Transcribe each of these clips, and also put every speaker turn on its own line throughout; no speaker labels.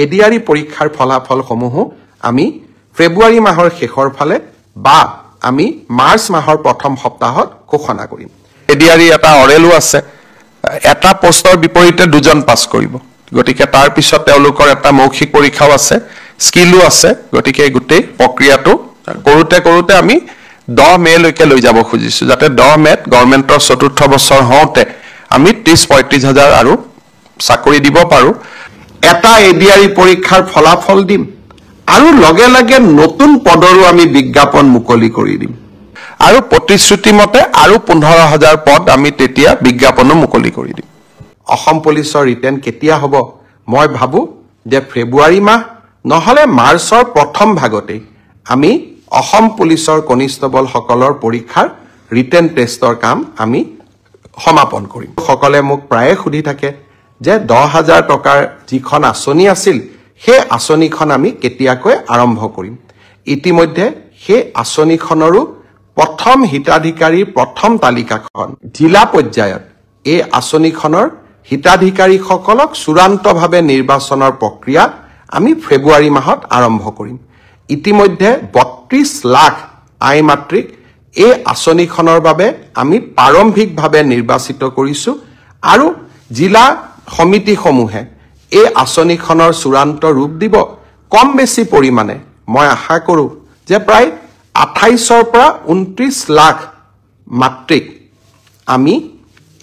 ADRE পৰীক্ষাৰ ফলাফলসমূহো আমি ফেব্ৰুৱাৰী মাহৰ শেষৰ ফালে বা আমি মাৰ্চ মাহৰ প্ৰথম সপ্তাহত ঘোষণা কৰিম এডিআৰই এটা অৰেলো আছে এটা পোষ্টৰ বিপৰীতে দুজন পাছ কৰিব গতিকে তাৰ পিছত তেওঁলোকৰ এটা মৌখিক পৰীক্ষাও আছে স্কিলো আছে গতিকে গোটেই প্ৰক্ৰিয়াটো কৰোতে আমি 10 মে লৈকে লৈ যাব খুজিছো যাতে 10 মেত গভৰ্ণমেণ্টৰ চতুৰ্থ বছৰ হওঁতে আমি 30-35 হাজাৰ আৰু চাকৰি দিব পাৰো এটা এডিআৰই পৰীক্ষাৰ ফলাফল দিম আৰু লগে লগে নতুন পদৰো আমি বিজ্ঞাপন মুকলি কৰি দিম আৰু প্ৰতিশ্ৰুতি মতে আৰু 15,000 পদ আমি তেতিয়া বিজ্ঞাপনো মুকলি কৰি দিম অসম পুলিচৰ ৰিটেন কেতিয়া হ'ব মই ভাবো যে ফেব্ৰুৱাৰী মাহ নহলে মাৰ্চৰ প্ৰথম ভাগতে আমি অসম পুলিচৰ কনিষ্টেবল সকলৰ পৰীক্ষাৰ ৰিটেন টেষ্টৰ কাম আমি সমাপন কৰিম সকলে মোক প্ৰায়ে সুধি থাকে যে 10,000 টকাৰ যিখন আঁচনি আছিল সেই আঁচনিখন আমি কেতিয়াকৈ আৰম্ভ কৰিম ইতিমধ্যে সেই আঁচনিখনৰো প্ৰথম হিতাধিকাৰীৰ প্ৰথম তালিকাখন জিলা পৰ্যায়ত এই আঁচনিখনৰ হিতাধিকাৰীসকলক চূড়ান্তভাৱে নিৰ্বাচনৰ প্ৰক্ৰিয়া আমি ফেব্ৰুৱাৰী মাহত আৰম্ভ কৰিম ইতিমধ্যে 32 লাখ আই মাতৃক এই আঁচনিখনৰ বাবে আমি প্ৰাৰম্ভিকভাৱে নিৰ্বাচিত কৰিছো আৰু জিলা সমিতিসমূহে এই আঁচনিখনৰ চূড়ান্ত ৰূপ দিব কম বেছি পৰিমাণে মই আশা কৰো যে প্ৰায় 28ৰ পৰা 29 লাখ মাতৃক আমি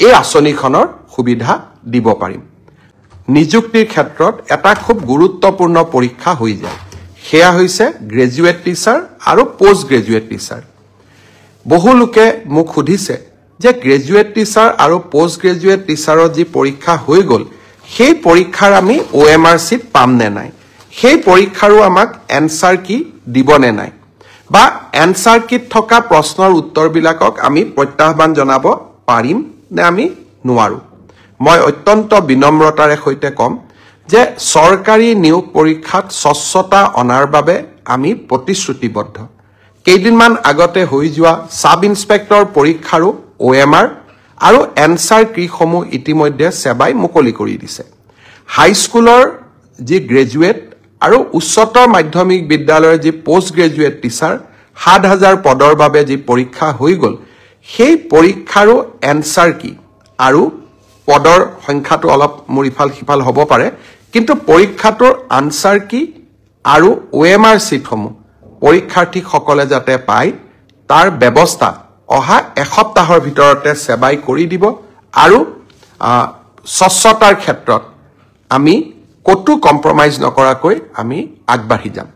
এই আঁচনিখনৰ সুবিধা দিব পাৰিম নিযুক্তিৰ ক্ষেত্ৰত এটা খুব গুৰুত্বপূৰ্ণ পৰীক্ষা হৈ যায় সেয়া হৈছে গ্ৰেজুৱেট টিচাৰ আৰু পোষ্ট গ্ৰেজুৱেট টিচাৰ বহু লোকে মোক সুধিছে যে গ্ৰেজুৱেট টিচাৰ আৰু পোষ্ট গ্ৰেজুৱেট টিচাৰৰ যি পৰীক্ষা হৈ গ'ল সেই পৰীক্ষাৰ আমি OMR চিট পাম নে নাই সেই পৰীক্ষাৰো আমাক এনসাৰ কি দিব নে নাই বা এনসাৰ কিট থকা প্ৰশ্নৰ উত্তৰবিলাকক আমি প্ৰত্যাহ্বান জনাব পাৰিম নে আমি নোৱাৰো মই অত্যন্ত বিনম্ৰতাৰে সৈতে কম যে সৰকাৰী নিয়োগ পৰীক্ষাত স্বচ্ছতা অনাৰ বাবে আমি প্ৰতিশ্ৰুতিবদ্ধ কেইদিনমান আগতে হৈ যোৱা সাব ইন্সপেক্টৰ পৰীক্ষাৰো OMR আৰু এনসাৰ কিসমূহ ইতিমধ্যে সেৱাই মুকলি কৰি দিছে হাইস্কুলৰ যি গ্ৰেজুৱেট আৰু উচ্চতৰ মাধ্যমিক বিদ্যালয়ৰ যি পোষ্ট গ্ৰেজুৱেট টিচাৰ 7,000 পদৰ বাবে যি পৰীক্ষা হৈ গ'ল সেই পৰীক্ষাৰো এনসাৰ কি আৰু পদৰ সংখ্যাটো অলপ মুৰিফাল সিফাল হ'ব পাৰে কিন্তু পৰীক্ষাটোৰ আনসাৰ কি আৰু OMR চিটসমূহ পৰীক্ষাৰ্থীসকলে যাতে পায় তাৰ ব্যৱস্থা অহা এসপ্তাহৰ ভিতৰতে সেৱাই কৰি দিব আৰু স্বচ্ছতাৰ ক্ষেত্ৰত আমি কতো কম্প্ৰমাইজ নকৰাকৈ আমি আগবাঢ়ি যাম